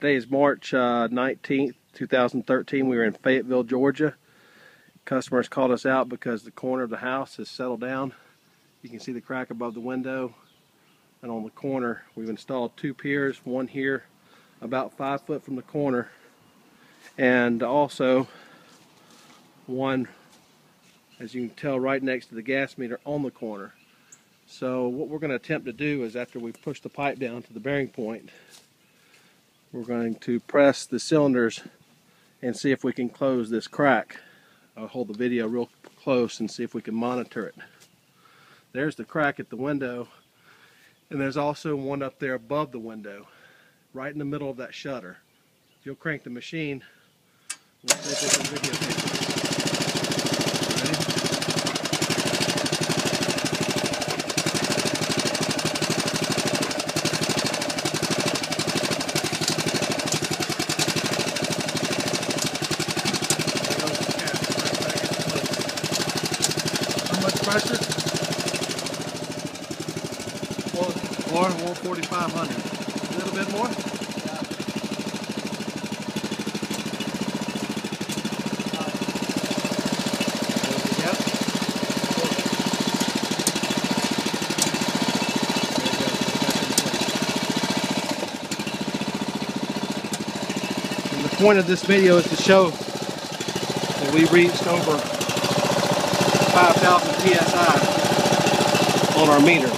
Today is March 19th, 2013. We were in Fayetteville, Georgia. Customers called us out because the corner of the house has settled down. You can see the crack above the window. And on the corner, we've installed two piers, one here about 5 foot from the corner, and also one, as you can tell, right next to the gas meter on the corner. So what we're going to attempt to do is, after we push the pipe down to the bearing point, we're going to press the cylinders and see if we can close this crack. I'll hold the video real close and see if we can monitor it. There's the crack at the window, and there's also one up there above the window, right in the middle of that shutter. If you'll crank the machine, we'll see if we can videotape it. How much pressure? 4,500. A little bit more? And the point of this video is to show that we reached over 5,000 psi on our meter.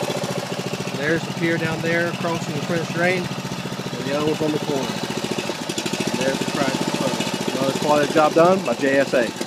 There's the pier down there crossing the French Drain, and the other one's on the corner. And there's the crack. Another quality job done by JSA.